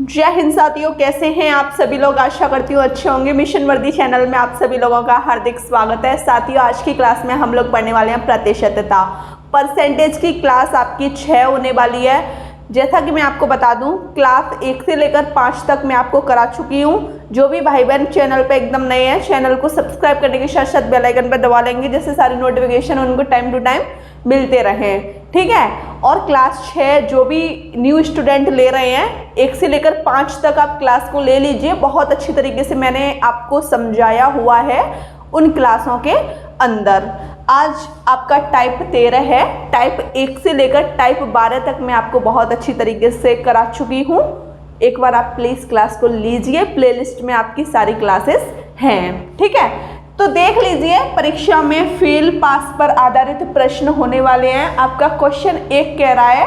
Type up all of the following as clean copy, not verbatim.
जय हिंद साथियों, कैसे हैं आप सभी लोग। आशा करती हूँ अच्छे होंगे। मिशन वर्दी चैनल में आप सभी लोगों का हार्दिक स्वागत है। साथियों, आज की क्लास में हम लोग पढ़ने वाले हैं प्रतिशतता। परसेंटेज की क्लास आपकी 6 होने वाली है। जैसा कि मैं आपको बता दूं, क्लास 1 से लेकर 5 तक मैं आपको करा चुकी हूँ। जो भी भाई बहन चैनल पे एकदम नए हैं, चैनल को सब्सक्राइब करने के साथ साथ बेल आइकन पर दबा लेंगे, जिससे सारी नोटिफिकेशन उनको टाइम टू टाइम मिलते रहें, ठीक है। और क्लास 6 जो भी न्यू स्टूडेंट ले रहे हैं, 1 से लेकर 5 तक आप क्लास को ले लीजिए। बहुत अच्छी तरीके से मैंने आपको समझाया हुआ है उन क्लासों के अंदर। आज आपका टाइप 13 है। टाइप 1 से लेकर टाइप 12 तक मैं आपको बहुत अच्छी तरीके से करा चुकी हूँ। एक बार आप प्लीज़ क्लास को लीजिए, प्लेलिस्ट में आपकी सारी क्लासेस हैं, ठीक है। तो देख लीजिए, परीक्षा में फेल पास पर आधारित प्रश्न होने वाले हैं। आपका क्वेश्चन 1 कह रहा है,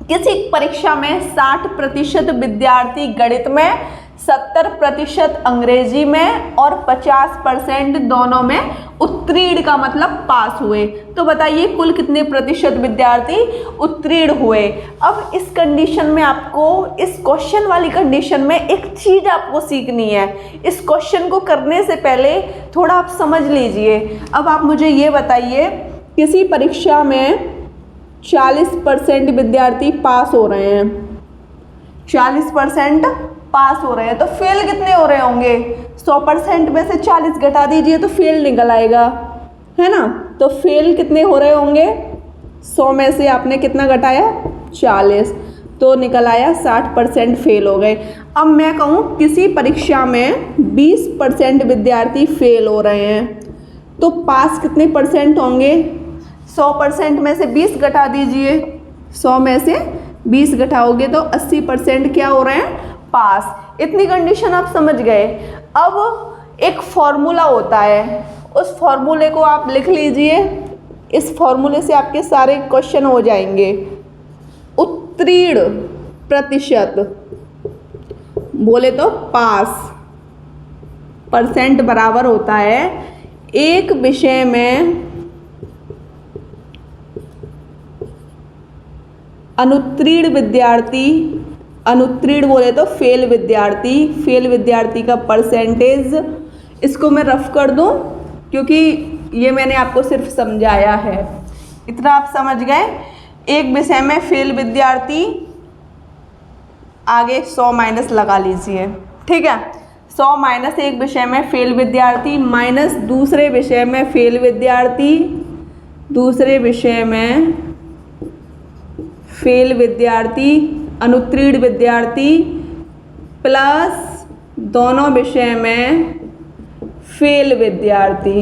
किसी परीक्षा में 60% विद्यार्थी गणित में, 70% अंग्रेजी में और 50% दोनों में उत्तीर्ण का मतलब पास हुए। तो बताइए कुल कितने प्रतिशत विद्यार्थी उत्तीर्ण हुए। अब इस कंडीशन में आपको, इस क्वेश्चन वाली कंडीशन में एक चीज़ आपको सीखनी है। इस क्वेश्चन को करने से पहले थोड़ा आप समझ लीजिए। अब आप मुझे ये बताइए, किसी परीक्षा में 40% विद्यार्थी पास हो रहे हैं, 40% पास हो रहे हैं, तो फेल कितने हो रहे होंगे। 100% में से 40 घटा दीजिए तो फेल निकल आएगा, है ना। तो फेल कितने हो रहे होंगे, 100 में से आपने कितना घटाया, 40, तो निकल आया 60% फेल हो गए। अब मैं कहूँ किसी परीक्षा में 20% विद्यार्थी फेल हो रहे हैं, तो पास कितने परसेंट होंगे। 100% में से 20 घटा दीजिए, 100 में से 20 घटाओगे तो 80% क्या हो रहे हैं, पास। इतनी कंडीशन आप समझ गए। अब एक फॉर्मूला होता है, उस फॉर्मूले को आप लिख लीजिए। इस फॉर्मूले से आपके सारे क्वेश्चन हो जाएंगे। उत्तीर्ण प्रतिशत बोले तो पास परसेंट बराबर होता है एक विषय में अनुत्तीर्ण विद्यार्थी, अनुत्तीर्ण बोले तो फेल विद्यार्थी, फेल विद्यार्थी का परसेंटेज। इसको मैं रफ कर दूं क्योंकि ये मैंने आपको सिर्फ समझाया है, इतना आप समझ गए। एक विषय में फेल विद्यार्थी, आगे 100 माइनस लगा लीजिए, ठीक है। 100 माइनस एक विषय में फेल विद्यार्थी माइनस दूसरे विषय में फेल विद्यार्थी, दूसरे विषय में फेल विद्यार्थी, अनुत्तीर्ण विद्यार्थी, प्लस दोनों विषय में फेल विद्यार्थी।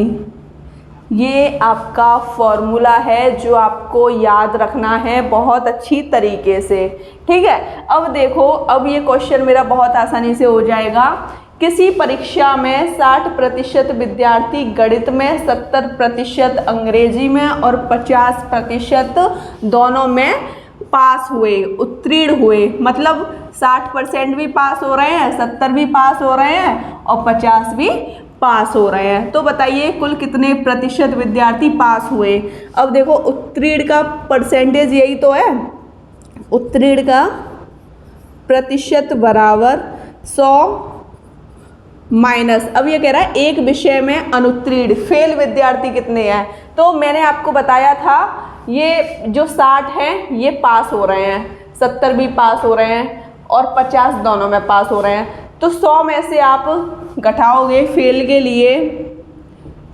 ये आपका फॉर्मूला है जो आपको याद रखना है बहुत अच्छी तरीके से, ठीक है। अब देखो, अब ये क्वेश्चन मेरा बहुत आसानी से हो जाएगा। किसी परीक्षा में 60% विद्यार्थी गणित में, 70% अंग्रेजी में और 50% दोनों में पास हुए, उत्तीर्ण हुए। मतलब 60% भी पास हो रहे हैं, 70 भी पास हो रहे हैं और 50 भी पास हो रहे हैं। तो बताइए कुल कितने प्रतिशत विद्यार्थी पास हुए। अब देखो, उत्तीर्ण का परसेंटेज यही तो है, उत्तीर्ण का प्रतिशत बराबर 100 माइनस, अब ये कह रहा है एक विषय में अनुत्तीर्ण, फेल विद्यार्थी कितने हैं। तो मैंने आपको बताया था, ये जो 60 हैं ये पास हो रहे हैं, 70 भी पास हो रहे हैं और 50 दोनों में पास हो रहे हैं। तो 100 में से आप घटाओगे फेल के लिए,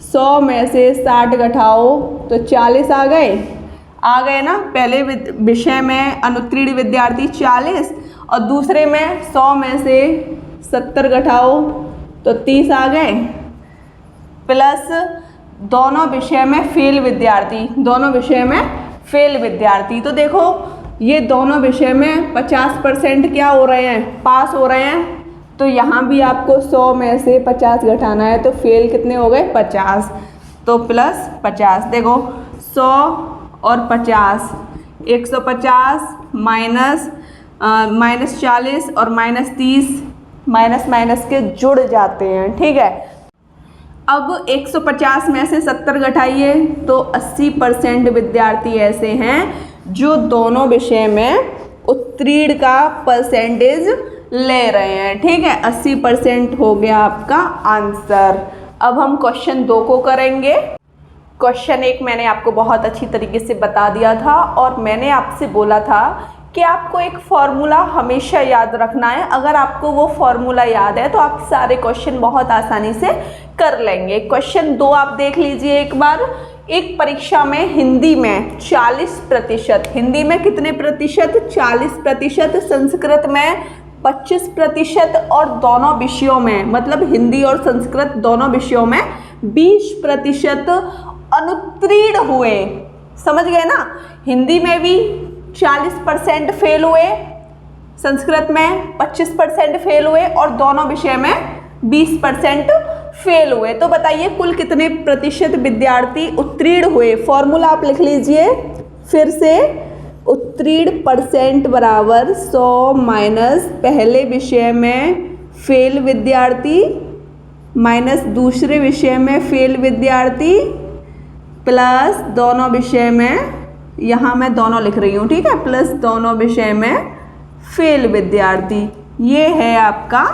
100 में से 60 घटाओ तो 40 आ गए ना। पहले विषय में अनुत्तीर्ण विद्यार्थी 40 और दूसरे में 100 में से 70 घटाओ तो 30 आ गए, प्लस दोनों विषय में फेल विद्यार्थी, दोनों विषय में फेल विद्यार्थी। तो देखो, ये दोनों विषय में 50% क्या हो रहे हैं, पास हो रहे हैं। तो यहाँ भी आपको 100 में से 50 घटाना है, तो फेल कितने हो गए, 50, तो प्लस 50। देखो 100 और 50, 150 माइनस माइनस 40 और माइनस 30, माइनस माइनस के जुड़ जाते हैं, ठीक है। अब 150 में से 70 घटाइए तो 80% विद्यार्थी ऐसे हैं जो दोनों विषय में उत्तीर्ण का परसेंटेज ले रहे हैं। ठीक है, 80% हो गया आपका आंसर। अब हम क्वेश्चन 2 को करेंगे। क्वेश्चन 1 मैंने आपको बहुत अच्छी तरीके से बता दिया था और मैंने आपसे बोला था कि आपको एक फॉर्मूला हमेशा याद रखना है। अगर आपको वो फॉर्मूला याद है तो आप सारे क्वेश्चन बहुत आसानी से कर लेंगे। क्वेश्चन 2 आप देख लीजिए एक बार। एक परीक्षा में हिंदी में 40%, हिंदी में कितने प्रतिशत? 40%, संस्कृत में 25% और दोनों विषयों में, मतलब हिंदी और संस्कृत दोनों विषयों में 20% अनुत्तीर्ण हुए। समझ गए ना? हिंदी में भी 40% फेल हुए, संस्कृत में 25% फेल हुए और दोनों विषय में 20% फेल हुए। तो बताइए कुल कितने प्रतिशत विद्यार्थी उत्तीर्ण हुए? फॉर्मूला आप लिख लीजिए फिर से। उत्तीर्ण परसेंट बराबर 100 माइनस पहले विषय में फेल विद्यार्थी माइनस दूसरे विषय में फेल विद्यार्थी प्लस दोनों विषय में, यहाँ मैं दोनों लिख रही हूँ, ठीक है, प्लस दोनों विषय में फेल विद्यार्थी। ये है आपका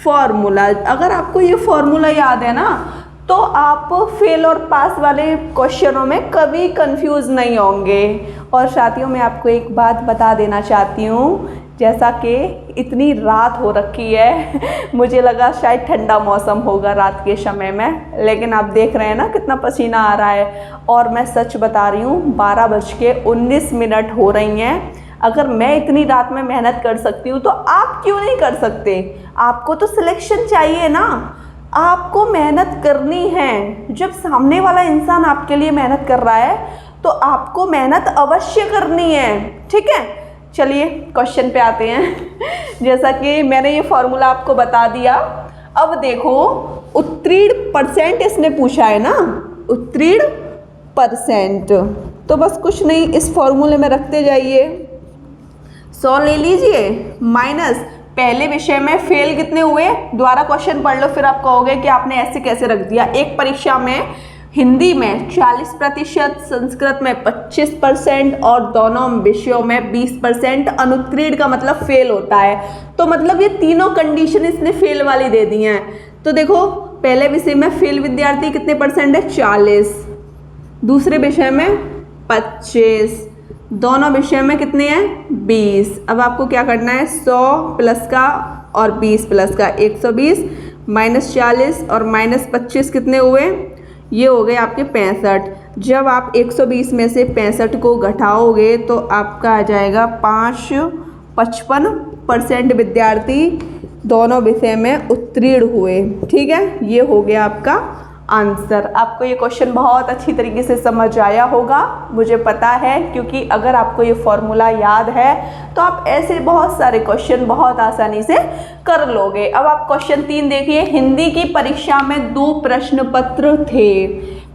फॉर्मूला। अगर आपको ये फॉर्मूला याद है ना तो आप फेल और पास वाले क्वेश्चनों में कभी कंफ्यूज नहीं होंगे। और साथियों मैं आपको एक बात बता देना चाहती हूँ, जैसा कि इतनी रात हो रखी है, मुझे लगा शायद ठंडा मौसम होगा रात के समय में, लेकिन आप देख रहे हैं ना कितना पसीना आ रहा है। और मैं सच बता रही हूँ 12:19 हो रही हैं। अगर मैं इतनी रात में मेहनत कर सकती हूँ तो आप क्यों नहीं कर सकते? आपको तो सिलेक्शन चाहिए ना, आपको मेहनत करनी है। जब सामने वाला इंसान आपके लिए मेहनत कर रहा है तो आपको मेहनत अवश्य करनी है। ठीक है, चलिए क्वेश्चन पे आते हैं। जैसा कि मैंने ये फॉर्मूला आपको बता दिया। अब देखो उत्तीर्ण परसेंट इसने पूछा है ना, उत्तीर्ण परसेंट, तो बस कुछ नहीं, इस फॉर्मूले में रखते जाइए। 100 ले लीजिए माइनस पहले विषय में फेल कितने हुए, दोबारा क्वेश्चन पढ़ लो फिर आप कहोगे कि आपने ऐसे कैसे रख दिया। एक परीक्षा में हिंदी में 40%, संस्कृत में 25% और दोनों विषयों में 20%। अनुत्तीर्ण का मतलब फेल होता है, तो मतलब ये तीनों कंडीशन इसने फेल वाली दे दी हैं। तो देखो पहले विषय में फेल विद्यार्थी कितने परसेंट है? 40, दूसरे विषय में 25, दोनों विषय में कितने हैं? 20। अब आपको क्या करना है? 100 प्लस का और 20 प्लस का, 120 माइनस 40 और माइनस 25 कितने हुए? ये हो गए आपके 65। जब आप 120 में से 65 को घटाओगे तो आपका आ जाएगा 55% विद्यार्थी दोनों विषय में उत्तीर्ण हुए। ठीक है, ये हो गया आपका आंसर। आपको ये क्वेश्चन बहुत अच्छी तरीके से समझ आया होगा, मुझे पता है, क्योंकि अगर आपको ये फॉर्मूला याद है तो आप ऐसे बहुत सारे क्वेश्चन बहुत आसानी से कर लोगे। अब आप क्वेश्चन 3 देखिए। हिंदी की परीक्षा में 2 प्रश्न पत्र थे।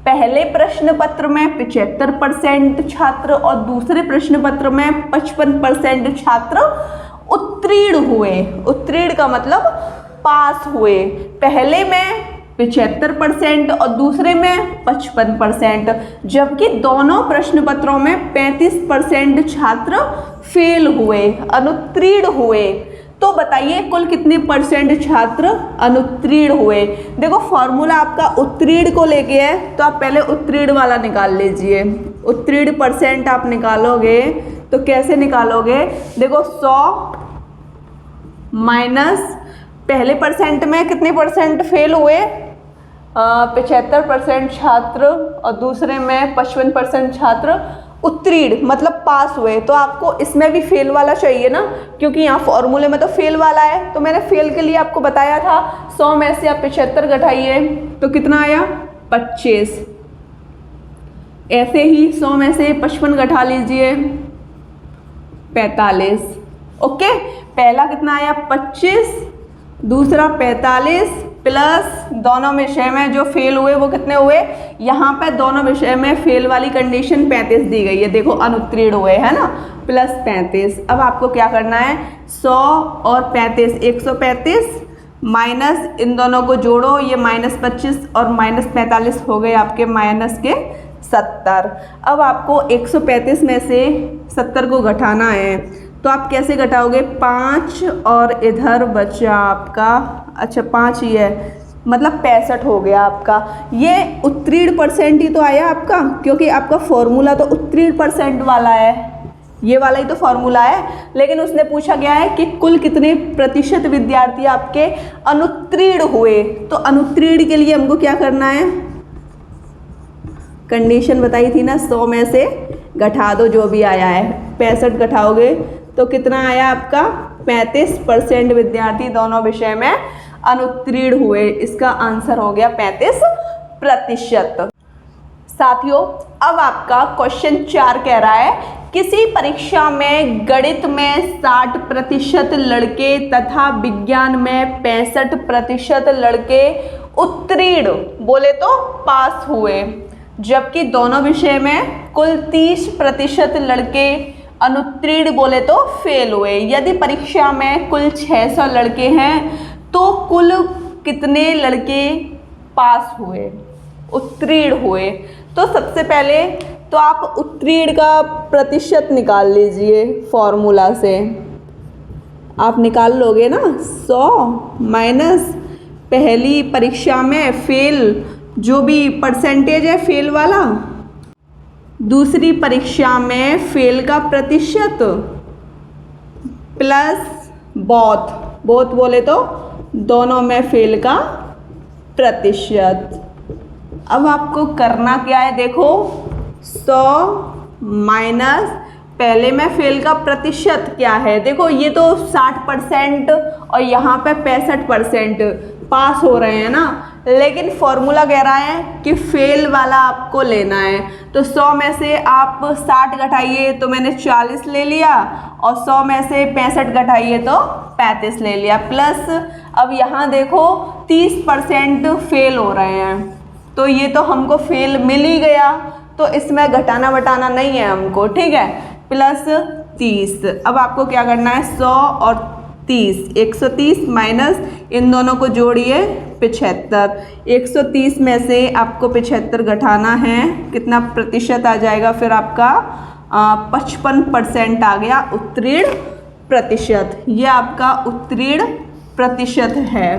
पहले प्रश्न पत्र में 75% छात्र और दूसरे प्रश्न पत्र में 55% छात्र उत्तीर्ण हुए। उत्तीर्ण का मतलब पास हुए। पहले में 75% और दूसरे में 55%, जबकि दोनों प्रश्न पत्रों में 35% छात्र फेल हुए, अनुत्तीर्ण हुए। तो बताइए कुल कितने परसेंट छात्र अनुत्तीर्ण हुए? देखो फॉर्मूला आपका उत्तीर्ण को लेके है, तो आप पहले उत्तीर्ण वाला निकाल लीजिए। उत्तीर्ण परसेंट आप निकालोगे तो कैसे निकालोगे? देखो 100 माइनस पहले परसेंट में कितने परसेंट फेल हुए? 75% छात्र और दूसरे में 55% छात्र उत्तीर्ण मतलब पास हुए। तो आपको इसमें भी फेल वाला चाहिए ना, क्योंकि यहाँ फॉर्मूले में तो फेल वाला है। तो मैंने फेल के लिए आपको बताया था 100 में से आप 75 घटाइए तो कितना आया? 25। ऐसे ही 100 में से 55 घटा लीजिए, 45। ओके, पहला कितना आया? 25, दूसरा 45 प्लस दोनों विषय में जो फेल हुए वो कितने हुए? यहाँ पे दोनों विषय में फेल वाली कंडीशन 35 दी गई है, देखो अनुत्तीर्ण हुए है ना, प्लस 35। अब आपको क्या करना है? 100 और 35, 135 माइनस इन दोनों को जोड़ो, ये -25 और -45 हो गए आपके माइनस के 70। अब आपको 135 में से 70 को घटाना है, तो आप कैसे घटाओगे, 5 और इधर बचा आपका, अच्छा 5 ही है, मतलब 65 हो गया आपका। ये उत्तीर्ण परसेंट ही तो आया आपका, क्योंकि आपका फॉर्मूला तो उत्तीर्ण परसेंट वाला है, ये वाला ही तो फॉर्मूला है। लेकिन उसने पूछा गया है कि कुल कितने प्रतिशत विद्यार्थी आपके अनुत्तीर्ण हुए। तो अनुत्तीर्ण के लिए हमको क्या करना है, कंडीशन बताई थी ना, 100 में से घटा दो जो भी आया है, 65 घटाओगे तो कितना आया आपका, 35% विद्यार्थी दोनों विषय में अनुत्तीर्ण हुए। इसका आंसर हो गया 35%। साथियों, अब आपका क्वेश्चन 4 कह रहा है, किसी परीक्षा में गणित में 60% लड़के तथा विज्ञान में 65% लड़के उत्तीर्ण बोले तो पास हुए, जबकि दोनों विषय में कुल 30% लड़के अनुत्तीर्ण बोले तो फेल हुए। यदि परीक्षा में कुल 600 लड़के हैं तो कुल कितने लड़के पास हुए, उत्तीर्ण हुए। तो सबसे पहले तो आप उत्तीर्ण का प्रतिशत निकाल लीजिए, फॉर्मूला से आप निकाल लोगे ना, 100 माइनस पहली परीक्षा में फेल जो भी परसेंटेज है फेल वाला, दूसरी परीक्षा में फेल का प्रतिशत प्लस बहुत बोले तो दोनों में फेल का प्रतिशत। अब आपको करना क्या है, देखो 100 माइनस पहले में फेल का प्रतिशत क्या है, देखो ये तो 60% और यहाँ पे 65% पास हो रहे हैं ना, लेकिन फॉर्मूला कह रहा है कि फेल वाला आपको लेना है। तो 100 में से आप 60 घटाइए तो मैंने 40 ले लिया, और 100 में से 65 घटाइए तो 35 ले लिया, प्लस अब यहाँ देखो 30% फेल हो रहे हैं, तो ये तो हमको फेल मिल ही गया, तो इसमें घटाना वटाना नहीं है हमको, ठीक है, प्लस 30। अब आपको क्या करना है, 100 और 30, 130 माइनस इन दोनों को जोड़िए 75। 130 में से आपको 75 घटाना है, कितना प्रतिशत आ जाएगा फिर आपका, 55% आ गया उत्तीर्ण प्रतिशत। ये आपका उत्तीर्ण प्रतिशत है,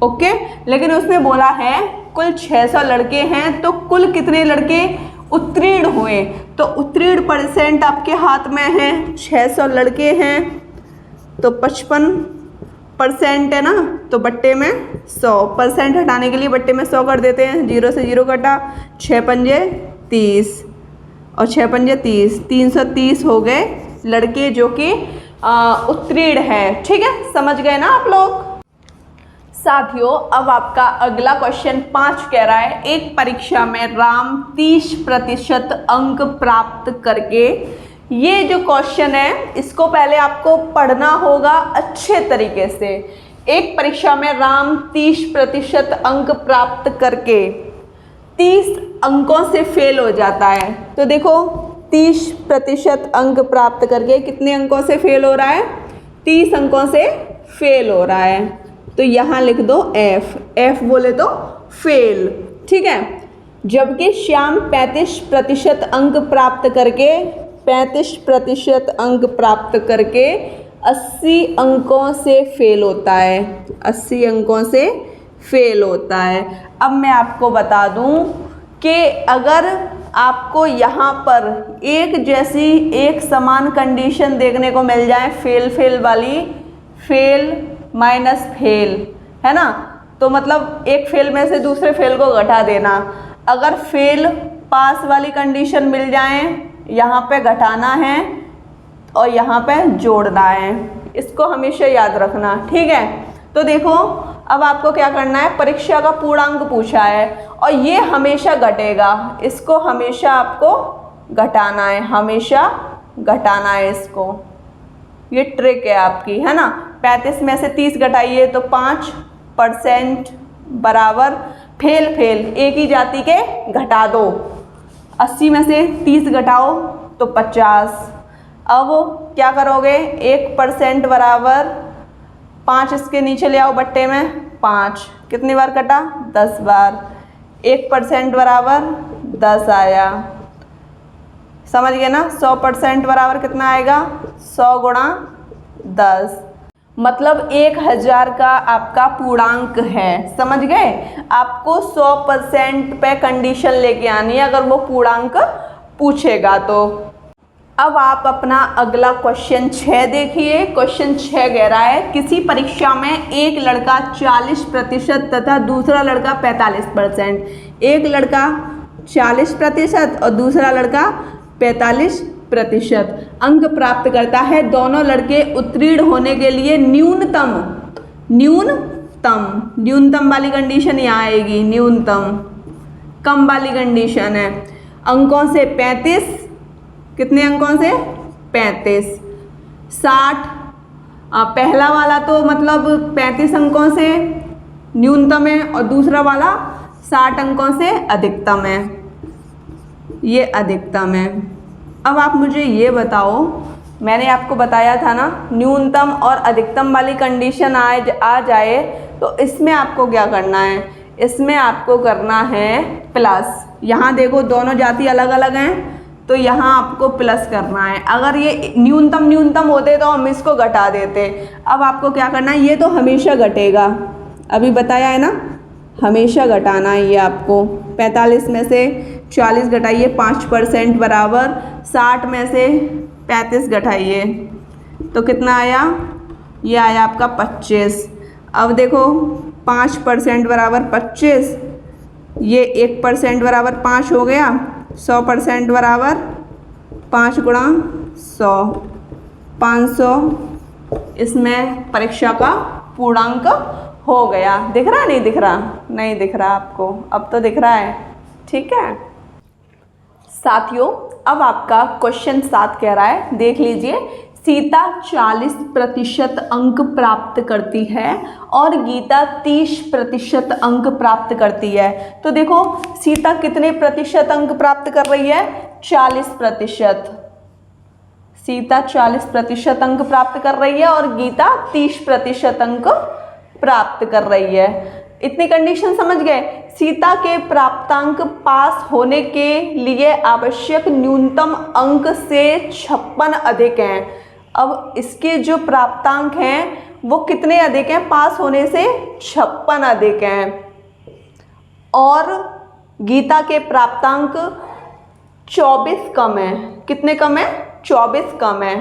ओके। लेकिन उसने बोला है कुल 600 लड़के हैं तो कुल कितने लड़के उत्तीर्ण हुए, तो उत्तीर्ण परसेंट आपके हाथ में है, 600 लड़के हैं तो 55% है ना, तो बट्टे में 100% हटाने के लिए बट्टे में 100 कर देते हैं, 0 से 0 कटा, 6 पंजे 30 और 6 पंजे 30, 330 हो गए लड़के जो कि उत्तीर्ण है, ठीक है, समझ गए ना आप लोग। साथियों, अब आपका अगला क्वेश्चन 5 कह रहा है, एक परीक्षा में राम 30% अंक प्राप्त करके, ये जो क्वेश्चन है इसको पहले आपको पढ़ना होगा अच्छे तरीके से। एक परीक्षा में राम 30% अंक प्राप्त करके 30 अंकों से फेल हो जाता है, तो देखो 30% अंक प्राप्त करके कितने अंकों से फेल हो रहा है, 30 अंकों से फेल हो रहा है, तो यहाँ लिख दो F बोले तो फेल, ठीक है। जबकि श्याम 35% अंक प्राप्त करके 35% अंक प्राप्त करके 80 अंकों से फेल होता है, 80 अंकों से फेल होता है। अब मैं आपको बता दूं कि अगर आपको यहाँ पर एक जैसी एक समान कंडीशन देखने को मिल जाए, फेल वाली, फेल माइनस फेल, है ना, तो मतलब एक फेल में से दूसरे फेल को घटा देना। अगर फेल पास वाली कंडीशन मिल जाए, यहाँ पे घटाना है और यहाँ पे जोड़ना है, इसको हमेशा याद रखना, ठीक है। तो देखो अब आपको क्या करना है, परीक्षा का पूर्णांक पूछा है और ये हमेशा घटेगा, इसको हमेशा आपको घटाना है, हमेशा घटाना है इसको, ये ट्रिक है आपकी, है ना। 35 में से 30 घटाइए तो 5% बराबर फेल, एक ही जाति के घटा दो, 80 में से 30 घटाओ तो 50। अब क्या करोगे, 1% बराबर 5 इसके नीचे ले आओ बट्टे में, 5 कितनी बार कटा, 10 बार, 1% बराबर 10 आया, समझ गए ना। 100% बराबर कितना आएगा, 100 गुणा 10, मतलब 1000 का आपका पूर्णांक है। समझ गए। आपको 100% पे कंडीशन लेके आनी है अगर वो पूर्णांक पूछेगा तो। अब आप अपना अगला क्वेश्चन 6 देखिए। क्वेश्चन 6 कह रहा है किसी परीक्षा में एक लड़का 40% तथा दूसरा लड़का 45%, एक लड़का 40% और दूसरा लड़का 45% अंक प्राप्त करता है। दोनों लड़के उत्तीर्ण होने के लिए न्यूनतम वाली कंडीशन यहाँ आएगी, न्यूनतम, कम वाली कंडीशन है अंकों से 35, कितने अंकों से 35, 60, पहला वाला तो मतलब 35 अंकों से न्यूनतम है और दूसरा वाला 60 अंकों से अधिकतम है, ये अधिकतम है। अब आप मुझे ये बताओ, मैंने आपको बताया था ना न्यूनतम और अधिकतम वाली कंडीशन आ जाए तो इसमें आपको क्या करना है, इसमें आपको करना है प्लस। यहाँ देखो दोनों जाति अलग अलग हैं तो यहाँ आपको प्लस करना है। अगर ये न्यूनतम होते तो हम इसको घटा देते। अब आपको क्या करना है, ये तो हमेशा घटेगा, अभी बताया है ना, हमेशा घटाना है ये आपको। 45 में से 40 घटाइए 5% बराबर 60 में से 35 घटाइए तो कितना आया, ये आया आपका 25। अब देखो 5% बराबर 25, ये 1% बराबर 5 हो गया, 100% बराबर 5 गुणा 100, 500 इसमें परीक्षा का पूर्णांक हो गया। दिख रहा नहीं दिख रहा, नहीं दिख रहा आपको, अब तो दिख रहा है, ठीक है साथियों। अब आपका क्वेश्चन 7 कह रहा है, देख लीजिए, सीता 40% अंक प्राप्त करती है और गीता 30% अंक प्राप्त करती है। तो देखो सीता कितने प्रतिशत अंक प्राप्त कर रही है, 40%। सीता 40% अंक प्राप्त कर रही है और गीता 30% अंक प्राप्त कर रही है। इतनी कंडीशन समझ गए। सीता के प्राप्तांक पास होने के लिए आवश्यक न्यूनतम अंक से 56 अधिक हैं। अब इसके जो प्राप्तांक हैं वो कितने अधिक हैं, पास होने से 56 अधिक हैं और गीता के प्राप्तांक 24 कम है। कितने कम है, 24 कम है,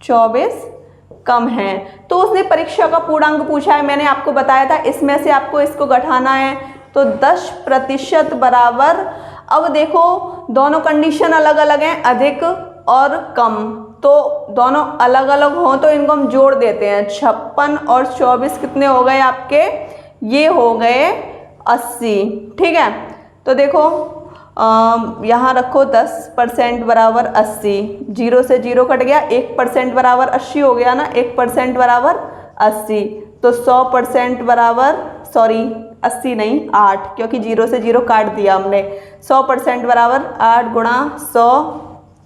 24 कम है। तो उसने परीक्षा का पूर्णांक पूछा है, मैंने आपको बताया था इसमें से आपको इसको घटाना है तो 10% बराबर। अब देखो दोनों कंडीशन अलग अलग हैं, अधिक और कम, तो दोनों अलग अलग हों तो इनको हम जोड़ देते हैं। 56 और 24 कितने हो गए आपके, ये हो गए 80, ठीक है। तो देखो यहाँ रखो 10% बराबर 80, 0 से 0 कट गया, 1% बराबर 80 हो गया ना, 1% बराबर 80, तो 100% बराबर, सॉरी 80 नहीं 8, क्योंकि 0 से 0 काट दिया हमने। 100% बराबर 8 गुणा 100,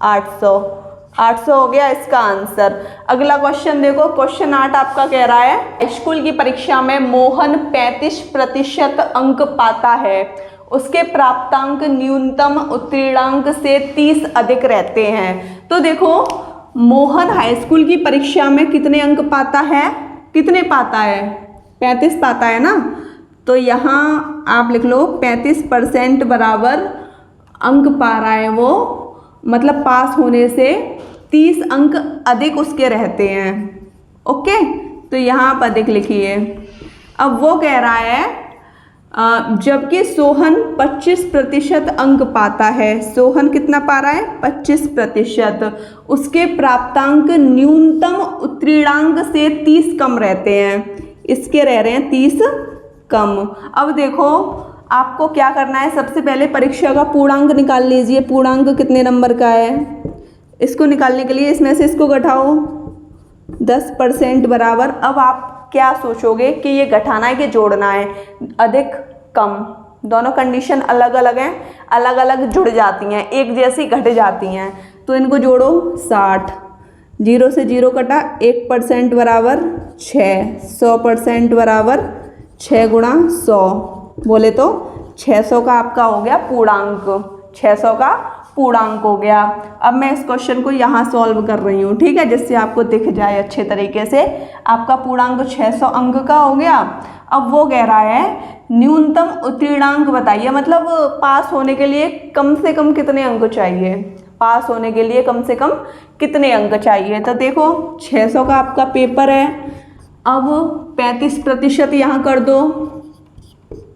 800 हो गया इसका आंसर। अगला क्वेश्चन देखो, क्वेश्चन 8 आपका कह रहा है स्कूल की परीक्षा में मोहन 35% अंक पाता है, उसके प्राप्तांक न्यूनतम उत्तीर्णांक से 30 अधिक रहते हैं। तो देखो मोहन हाई स्कूल की परीक्षा में कितने अंक पाता है, कितने पाता है, 35 पाता है ना। तो यहाँ आप लिख लो 35% बराबर अंक पा रहा है वो, मतलब पास होने से 30 अंक अधिक उसके रहते हैं। ओके, तो यहाँ आप अधिक लिखिए। अब वो कह रहा है जबकि सोहन 25% अंक पाता है, सोहन कितना पा रहा है 25%, उसके प्राप्तांक न्यूनतम उत्तीर्णांक से 30 कम रहते हैं, इसके रह रहे हैं 30 कम। अब देखो आपको क्या करना है, सबसे पहले परीक्षा का पूर्णांक निकाल लीजिए। पूर्णांक कितने नंबर का है, इसको निकालने के लिए इसमें से इसको घटाओ, 10% बराबर। अब आप क्या सोचोगे कि ये घटाना है कि जोड़ना है, अधिक कम, दोनों कंडीशन अलग अलग हैं, अलग अलग जुड़ जाती हैं, एक जैसी घट जाती हैं, तो इनको जोड़ो 60, 0 से 0 कटा, 1% बराबर 6, 100% बराबर 6 गुणा 100, बोले तो 600 का आपका हो गया पूर्णांक, 600 का पूर्णांक हो गया। अब मैं इस क्वेश्चन को यहाँ सॉल्व कर रही हूँ, ठीक है, जिससे आपको दिख जाए अच्छे तरीके से। आपका पूर्णांक 600 अंक का हो गया। अब वो कह रहा है न्यूनतम उत्तीर्णांक बताइए, मतलब पास होने के लिए कम से कम कितने अंक चाहिए, पास होने के लिए कम से कम कितने अंक चाहिए। तो देखो 600 का आपका पेपर है, अब 35% यहाँ कर दो,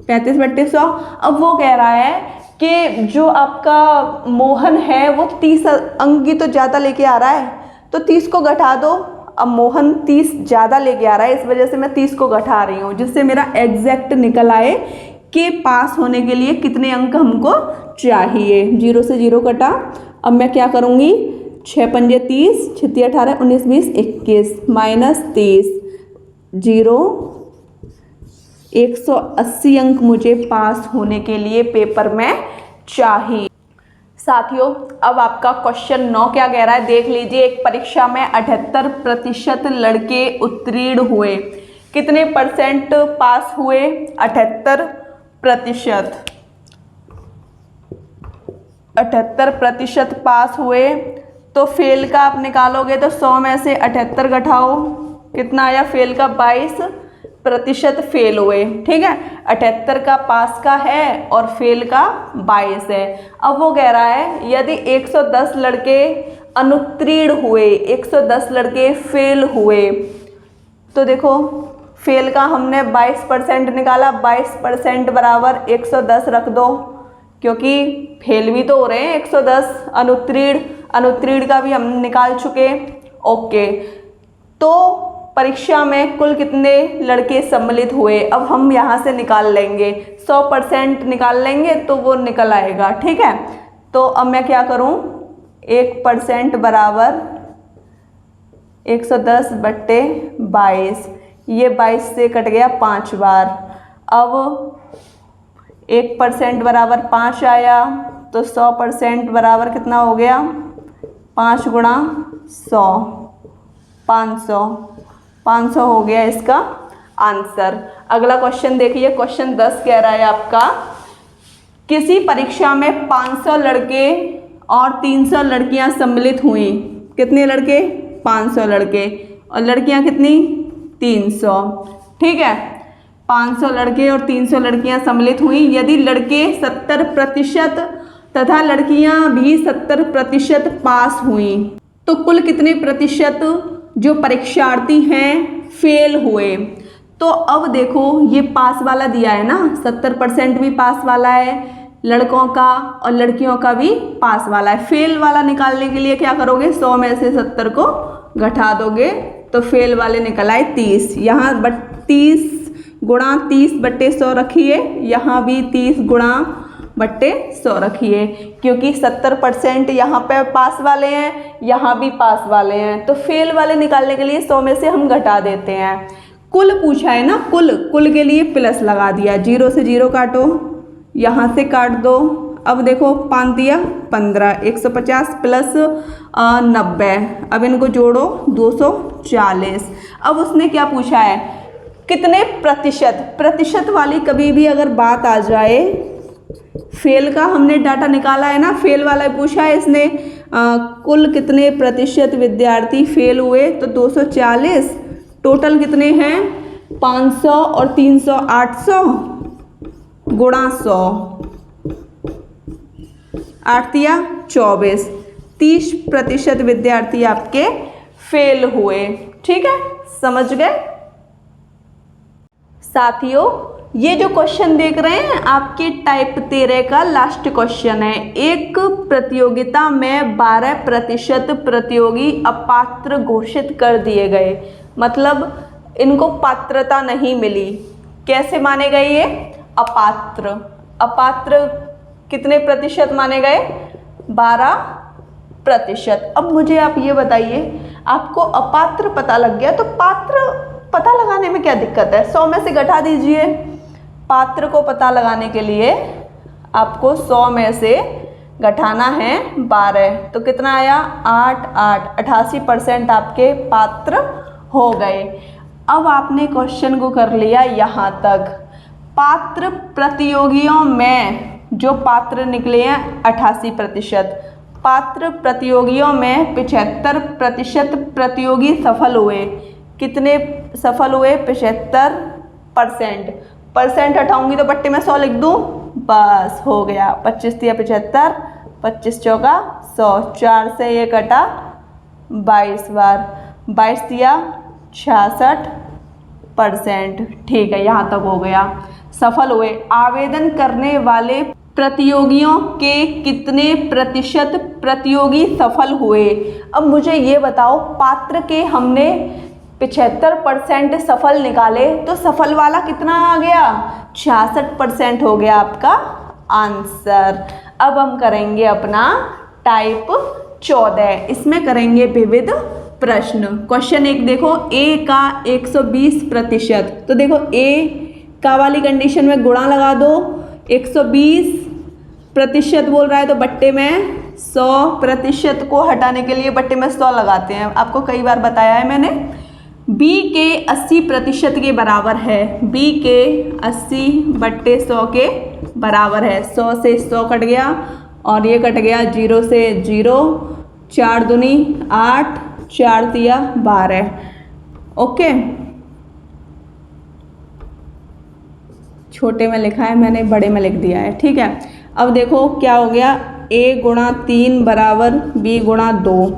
35/100। अब वो कह रहा है कि जो आपका मोहन है वो 30 अंक की तो ज़्यादा लेके आ रहा है, तो 30 को घटा दो। अब मोहन 30 ज़्यादा लेके आ रहा है, इस वजह से मैं 30 को घटा रही हूँ, जिससे मेरा एग्जैक्ट निकल आए कि पास होने के लिए कितने अंक हमको चाहिए। 0 से 0 कटा। अब मैं क्या करूँगी, 6 पंजे 30, 6 18 19 20 21 -30 0 180 अंक मुझे पास होने के लिए पेपर में चाहिए। साथियों अब आपका क्वेश्चन 9 क्या कह रहा है देख लीजिए। एक परीक्षा में 78% लड़के उत्तीर्ण हुए, कितने परसेंट पास हुए, 78%। 78% पास हुए, तो फेल का आप निकालोगे तो 100 में से 78 घटाओ, कितना आया फेल का, 22% फेल हुए, ठीक है। 78 का पास का है और फेल का 22 है। अब वो कह रहा है यदि 110 लड़के अनुत्तीर्ण हुए, 110 लड़के फेल हुए, तो देखो फेल का हमने 22% निकाला, 22% बराबर 110 रख दो, क्योंकि फेल भी तो हो रहे हैं 110। अनुत्तीर्ण का भी हम निकाल चुके, ओके। तो परीक्षा में कुल कितने लड़के सम्मिलित हुए, अब हम यहाँ से निकाल लेंगे, 100% निकाल लेंगे तो वो निकल आएगा, ठीक है। तो अब मैं क्या करूँ, 1% बराबर 110/22, ये 22 से कट गया 5 बार। अब 1% बराबर 5 आया, तो 100% बराबर कितना हो गया, 5 गुणा 100, 500। 500 हो गया इसका आंसर। अगला क्वेश्चन देखिए, क्वेश्चन 10 कह रहा है आपका, किसी परीक्षा में 500 लड़के और 300 लड़कियां सम्मिलित हुई, कितने लड़के, 500 लड़के, और लड़कियां कितनी, 300, ठीक है। 500 लड़के और 300 लड़कियां सम्मिलित हुई, यदि लड़के 70% तथा लड़कियां भी 70% पास हुई, तो कुल कितने प्रतिशत जो परीक्षार्थी हैं फेल हुए। तो अब देखो ये पास वाला दिया है ना, 70% भी पास वाला है लड़कों का और लड़कियों का भी पास वाला है। फेल वाला निकालने के लिए क्या करोगे, 100 में से 70 को घटा दोगे तो फेल वाले निकल आए 30। यहाँ 30 गुणा 30/100 रखिए, यहाँ भी 30 गुणा 100 रखिए, क्योंकि 70% यहाँ पे पास वाले हैं, यहाँ भी पास वाले हैं, तो फेल वाले निकालने के लिए 100 में से हम घटा देते हैं। कुल पूछा है ना, कुल के लिए प्लस लगा दिया, 0 से 0 काटो, यहाँ से काट दो। अब देखो 5 दिया 15, 150 प्लस 90, अब इनको जोड़ो 240। अब उसने क्या पूछा है, कितने प्रतिशत वाली कभी भी अगर बात आ जाए, फेल का हमने डाटा निकाला है ना, फेल वाला पूछा है इसने, कुल कितने प्रतिशत विद्यार्थी फेल हुए, तो 240। टोटल कितने हैं, 500 और 300, 800 गुणा 100, 8 या 24, 30% विद्यार्थी आपके फेल हुए, ठीक है, समझ गए। साथियों ये जो क्वेश्चन देख रहे हैं आपके टाइप 13 का लास्ट क्वेश्चन है। एक प्रतियोगिता में 12% प्रतियोगी अपात्र घोषित कर दिए गए, मतलब इनको पात्रता नहीं मिली। कैसे माने गए ये, अपात्र कितने प्रतिशत माने गए, 12%। अब मुझे आप ये बताइए, आपको अपात्र पता लग गया तो पात्र पता लगाने में क्या दिक्कत है, 100 में से घटा दीजिए। पात्र को पता लगाने के लिए आपको 100 में से घटाना है 12, तो कितना आया, 8, 88% आपके पात्र हो गए। अब आपने क्वेश्चन को कर लिया यहाँ तक। पात्र प्रतियोगियों में जो पात्र निकले हैं 88%। पात्र प्रतियोगियों में 75% प्रतियोगी सफल हुए। कितने सफल हुए? 75%। परसेंट हटाऊंगी तो बट्टे में 100 लिख दूँ, बस हो गया। 25 दिया 75, 25 चौका 100, 4 से ये कटा 22 बार, 22 दिया 66%। ठीक है, यहाँ तक हो गया। सफल हुए। आवेदन करने वाले प्रतियोगियों के कितने प्रतिशत प्रतियोगी सफल हुए? अब मुझे ये बताओ, पात्र के हमने 75% सफल निकाले तो सफल वाला कितना आ गया? 66% हो गया आपका आंसर। अब हम करेंगे अपना टाइप 14, इसमें करेंगे विविध प्रश्न। क्वेश्चन 1 देखो, ए का 120%। तो देखो ए का वाली कंडीशन में गुणा लगा दो, 120% बोल रहा है तो बट्टे में 100% को हटाने के लिए बट्टे में 100 लगाते हैं। आपको कई बार बताया है मैंने। b के 80% के बराबर है। b के 80/100 के बराबर है। 100 से 100 कट गया और ये कट गया 0 से 0, 4 दूनी 8, 4 तिया 12। ओके, छोटे में लिखा है मैंने, बड़े में लिख दिया है। ठीक है, अब देखो क्या हो गया, a गुणा 3 बराबर b गुणा 2।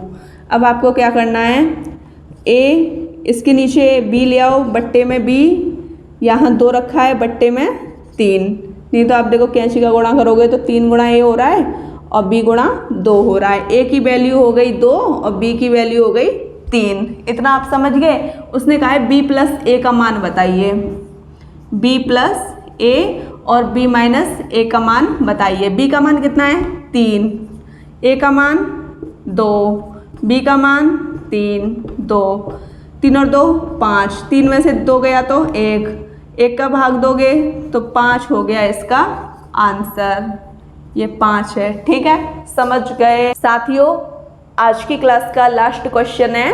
अब आपको क्या करना है, a इसके नीचे b ले आओ, बट्टे में b, यहाँ 2 रखा है, बट्टे में 3। नहीं तो आप देखो कैंची का गुणा करोगे तो 3 गुणा a हो रहा है और b गुणा 2 हो रहा है। a की वैल्यू हो गई 2 और b की वैल्यू हो गई 3। इतना आप समझ गए। उसने कहा है b प्लस a का मान बताइए, b प्लस a और b माइनस a का मान बताइए। b का मान कितना है? 3, a का मान 2, b का मान 3, 2, 3 और 2 5, 3 में से 2 गया तो 1, 1 का भाग दोगे तो 5 हो गया इसका आंसर। ये 5 है। ठीक है, समझ गए साथियों। आज की क्लास का लास्ट क्वेश्चन है,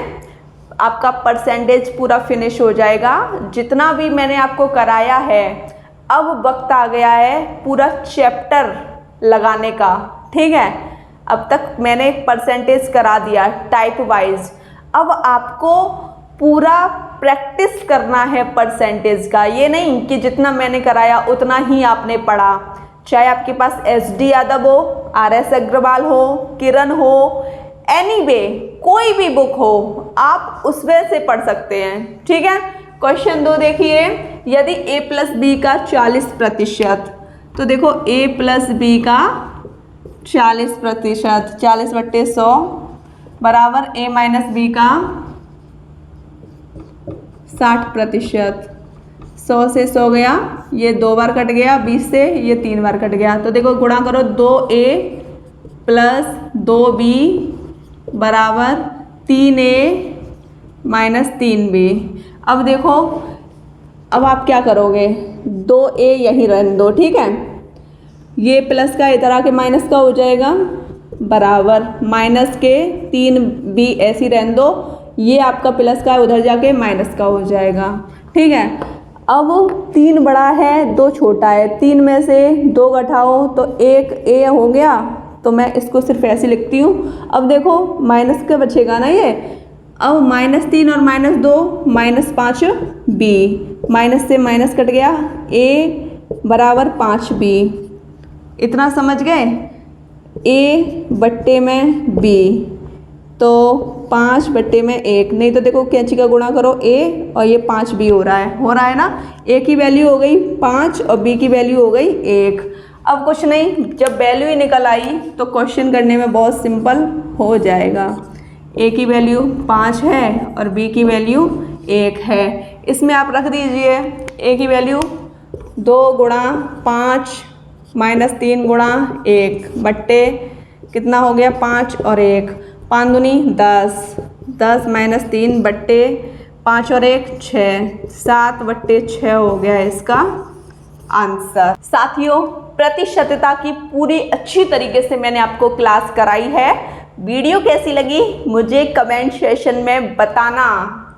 आपका परसेंटेज पूरा फिनिश हो जाएगा। जितना भी मैंने आपको कराया है, अब वक्त आ गया है पूरा चैप्टर लगाने का। ठीक है, अब तक मैंने परसेंटेज करा दिया टाइप वाइज। अब आपको पूरा प्रैक्टिस करना है परसेंटेज का। ये नहीं कि जितना मैंने कराया उतना ही आपने पढ़ा। चाहे आपके पास SD यादव हो, RS अग्रवाल हो, किरण हो, एनीवे कोई भी बुक हो, आप उसमें से पढ़ सकते हैं। ठीक है, क्वेश्चन 2 देखिए, यदि a प्लस बी का 40%, तो देखो a प्लस बी का 40%, 40/100 बराबर a माइनस बी का 60%। 100 से 100 गया, ये 2 बार कट गया, 20 से ये 3 बार कट गया। तो देखो गुणा करो, 2a प्लस 2b बराबर 3a माइनस 3b। अब देखो, अब आप क्या करोगे, 2a यहीं रहने दो। ठीक है, ये प्लस का इधर आके माइनस का हो जाएगा, बराबर माइनस के 3b ऐसी रहने दो। ये आपका प्लस का उधर जाके माइनस का हो जाएगा। ठीक है, अब 3 बड़ा है 2 छोटा है, 3 में से 2 घटाओ तो 1 a हो गया, तो मैं इसको सिर्फ ऐसे लिखती हूँ। अब देखो माइनस का बचेगा ना ये, अब -3 और -2 -5b, माइनस से माइनस कट गया, a बराबर 5b। इतना समझ गए, a बट्टे में b, तो 5 बट्टे में 1। नहीं तो देखो कैंची का गुणा करो, a और ये 5b हो रहा है ना। a की वैल्यू हो गई 5 और b की वैल्यू हो गई 1। अब कुछ नहीं, जब वैल्यू ही निकल आई तो क्वेश्चन करने में बहुत सिंपल हो जाएगा। a की वैल्यू 5 है और b की वैल्यू 1 है। इसमें आप रख दीजिए a की वैल्यू 2 गुणा 5 माइनस 3 गुणा 1 बट्टे कितना हो गया, 5 और 1, 5 दूनी 10, 10 माइनस 3 बट्टे 5 और 1 6, 7/6 हो गया इसका आंसर। साथियों, प्रतिशतता की पूरी अच्छी तरीके से मैंने आपको क्लास कराई है। वीडियो कैसी लगी मुझे कमेंट सेशन में बताना,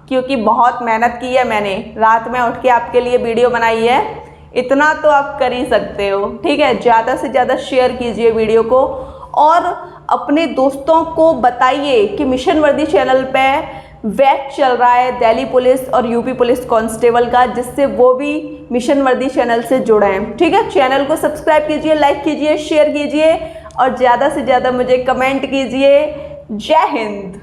क्योंकि बहुत मेहनत की है मैंने, रात में उठ के आपके लिए वीडियो बनाई है। इतना तो आप कर ही सकते हो, ठीक है। ज़्यादा से ज़्यादा शेयर कीजिए वीडियो को और अपने दोस्तों को बताइए कि मिशन वर्दी चैनल पे बैच चल रहा है दिल्ली पुलिस और यूपी पुलिस कांस्टेबल का, जिससे वो भी मिशन वर्दी चैनल से जुड़े हैं, ठीक है। चैनल को सब्सक्राइब कीजिए, लाइक कीजिए, शेयर कीजिए और ज़्यादा से ज़्यादा मुझे कमेंट कीजिए। जय हिंद।